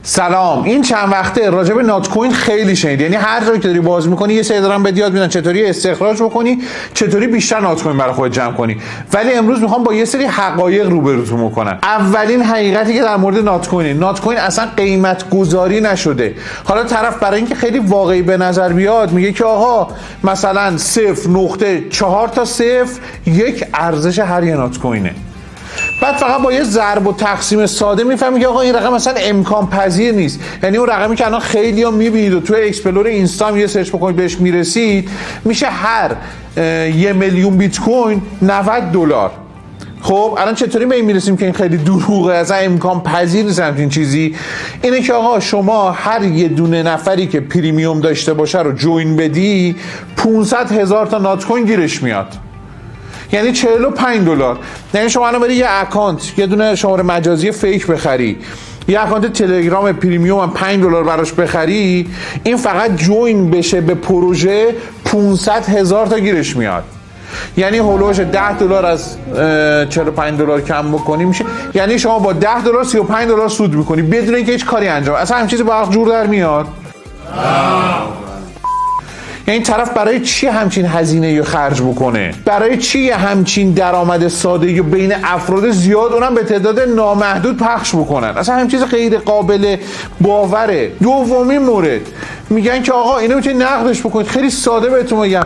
سلام. این چند وقته راجع به نات کوین خیلی شنید، یعنی هر جایی که داری باز میکنی یه سری دارن بهت یاد میدن چطوری استخراج بکنی، چطوری بیشتر نات کوین برای خودت جمع کنی. ولی امروز میخوام با یه سری حقایق روبروتون بکنم. اولین حقیقتی که در مورد نات کوین اصلا قیمت گذاری نشده. حالا طرف برای اینکه خیلی واقعی به نظر بیاد میگه که آقا مثلا 0.4 تا 0 یک ارزش هر یه نات کوینه. بعد فقط با یه ضرب و تقسیم ساده میفهمی که آقا این رقم اصلا امکان پذیر نیست. یعنی اون رقمی که الان خیلی‌ها میبینید و توی اکسپلور اینستا هم یه سرچ بکنید بهش میرسید، میشه هر 1 میلیون بیت کوین $90. خب الان چطوری به این میرسیم که این خیلی دروغه، اصلا امکان پذیر نیست همچین چیزی؟ اینه که آقا شما هر یه دونه نفری که پریمیوم داشته باشه رو جوین بدی 500,000 تا نات کوین گیرش میاد، یعنی $45. یعنی شما الان بری یه اکانت، یه دونه شماره مجازی فیک بخری، یه اکانت تلگرام پریمیوم هم $5 براش بخری، این فقط جوین بشه به پروژه 500,000 تا گیرش میاد. یعنی هولوش $10 از $45 کم بکنی میشه، یعنی شما با $10 $35 سود میکنی بدون اینکه هیچ کاری انجام. اصلا همین چیزی با جور در میاد؟ یعنی طرف برای چی همچین هزینه رو خرج بکنه؟ برای چی همچین درآمد ساده رو بین افراد زیاد، اونم به تعداد نامحدود پخش بکنن؟ اصلا همین چیز غیر قابل باوره. دومین مورد میگن که آقا اینو میتونید نقدش بکنید. خیلی ساده بهتون میگم،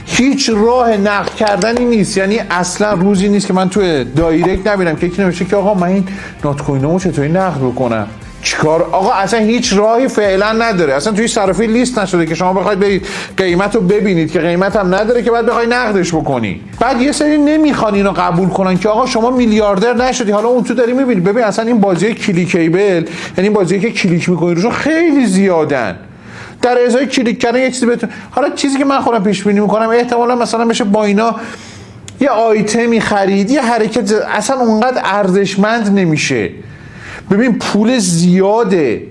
هیچ راه نقد کردنی نیست. یعنی اصلا روزی نیست که من توی دایرکت نبینم که یکی نوشته که آقا من این نات کوینمو چطوری نقد بکنم. چیکار؟ آقا اصلا هیچ راهی فعلا نداره. اصلا توی صرافی لیست نشده که شما بخواید برید قیمت رو ببینید، که قیمت هم نداره که بعد بخوای نقدش بکنی. بعد یه سری نمیخوان اینو قبول کنن که آقا شما میلیاردر نشدی. حالا اون تو داری میبینی، ببین اصلا این بازی کلیکیبل، یعنی این بازی که کلیک میکنی روشون خیلی زیادن. در ازای کلیک کردن یه چیزی بهتون، حالا چیزی که من خودم پیش بینی میکنم احتمالاً مثلا بشه با اینا یه آیتمی خرید، یه حرکت اصلا اونقدر ارزشمند نمیشه. ببین پول زیاده،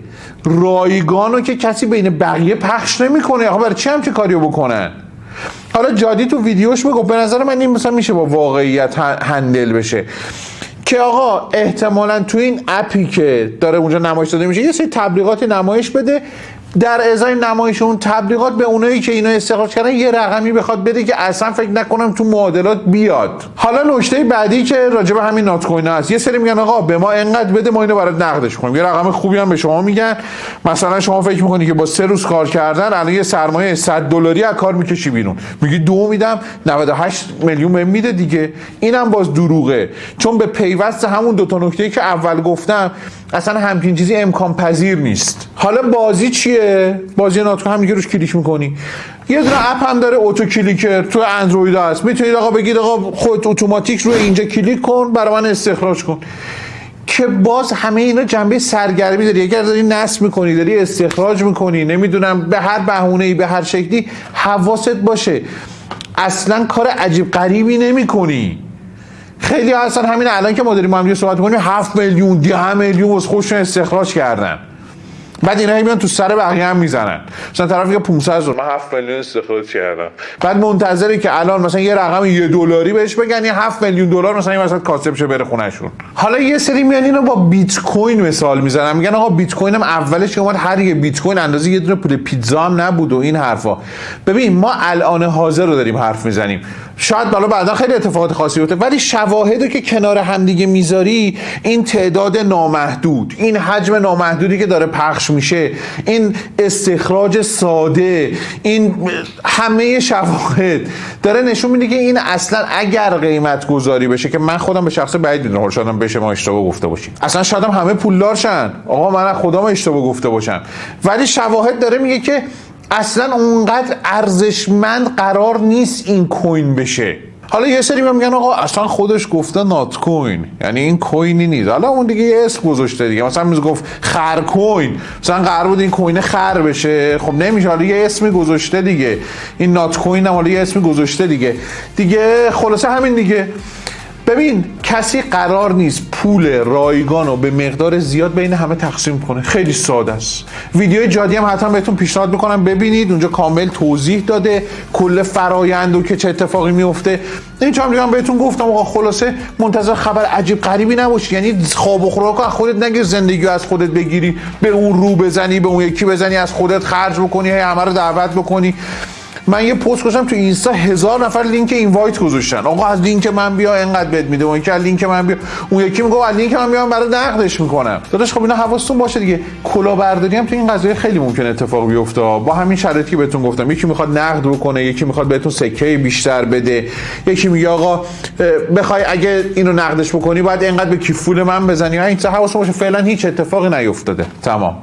رایگانو که کسی بین بقیه پخش نمیکنه. آقا برای چی همچین کاریو بکنن؟ حالا جادی تو ویدیوش میگه به نظر من این مثلا میشه با واقعیت هندل بشه که آقا احتمالاً تو این اپی که داره اونجا نمایش داده میشه یه سری تبلیغات نمایش بده، در ازای نمایش اون تبلیغات به اونایی که اینو استخراج کردن یه رقمی بخواد بده که اصلا فکر نکنم تو معادلات بیاد. حالا نکته بعدی که راجع به همین نات کوین هست، یه سری میگن آقا به ما اینقدر بده ما اینو برات نقدش کنیم. یه رقم خوبی هم به شما میگن، مثلا شما فکر میکنی که با 3 روز کار کردن الان یه سرمایه $100 از کار میکشی بیرون، میگی 2 میدم 98 میلیون بهم میده دیگه. اینم باز دروغه، چون به پیوست همون دو تا نکته‌ای که اول گفتم اصلا همچین چیزی امکان پذیر نیست. حالا بازی چیه؟ بازی نات کوین هم دیگه روش کلیک میکنی. یه دونه اپ هم داره اوتو کلیکر تو اندروید هست، میتونید آقا بگید آقا خودت اتوماتیک روی اینجا کلیک کن برای من استخراج کن، که باز همه اینا جنبه سرگرمی داری. اگر داری نصب میکنی، داری استخراج میکنی، نمیدونم به هر بهونه‌ای به هر شکلی حواست باشه اصلا کار عجیب غریبی نمیکنی. خیلی هستن همین الان که ما داریم با هم صحبت می‌کنیم 7 میلیون 10 میلیون واسه خودشون استخراج کردن، بعد اینا میان تو سر بقیه هم میزنن. مثلا طرفی که 500,000 من 7 میلیون استخراج کردم، بعد منتظری که الان مثلا یه رقم $1 بهش بگن یه $7 میلیون مثلا این وسط کاسب شه بره خونهشون. حالا یه سری میان اینو با بیت کوین مثال میزنن، میگن آقا بیت کوین هم اولش اومد هر یه بیت کوین اندازه یه دونه پول پیتزا هم نبود و این حرفا. ببین ما الان حاضر رو داریم حرف میزنیم، شاید بالا بعدا خیلی اتفاقات خاصی بیفته، ولی شواهدو که کنار هم دیگه میذاری، این تعداد نامحدود، این حجم نامحدودی که داره پخش میشه، این استخراج ساده، این همه شواهد داره نشون میده که این اصلا اگر قیمت گذاری بشه، که من خودم به شخص بعید میدونم، شاید بشه ما اشتباه گفته باشیم، اصلا شاید هم همه پولدار شن، آقا من خودم اشتباه گفته باشم، ولی شواهد داره میگه که اصلا اونقدر ارزشمند قرار نیست این کوین بشه. حالا یه سری میگن آقا اصلا خودش گفته نات کوین، یعنی این کوینی نیست، حالا اون دیگه یه اسم گذاشته دیگه، مثلا گفت خر کوین، مثلا قرار بود این کوین خر بشه، خب نمیشه، حالا یه اسمی گذاشته دیگه، این نات کوین هم حالا یه اسمی گذاشته دیگه خلاصه همین دیگه. ببین کسی قرار نیست پول رایگان رو به مقدار زیاد بین همه تقسیم کنه، خیلی ساده است. ویدیو جادی هم حتما بهتون پیشنهاد میکنم ببینید، اونجا کامل توضیح داده کل فرآیند و که چه اتفاقی میفته. این چند دیگه هم بهتون گفتم آقا خلاصه منتظر خبر عجیب غریبی نباشی، یعنی خواب و خوراک از خودت نگیر، زندگی از خودت بگیری، به اون رو بزنی به اون یکی بزنی، از خودت خرج بکنی، همه رو دعوت بکنی. من یه پست گذاشتم تو اینستا 1000 نفر لینک اینوایت گذاشتن، آقا از لینک من بیا اینقدر بهت میده، اون یکی از لینک من بیا، اون یکی میگه از لینک من بیام برای نقدش میکنم. داداش خب اینا حواستون باشه دیگه، کلاهبرداری هم تو این قضیه خیلی ممکنه اتفاق بیفته با همین شرایطی که بهتون گفتم. یکی میخواد نقد بکنه، یکی میخواد بهتون سکه بیشتر بده، یکی میگه آقا بخوای اگه اینو نقدش بکنی باید اینقدر به کیف پول من بزنی. این حواستون باشه فعلا هیچ اتفاقی نیفتاده. تمام.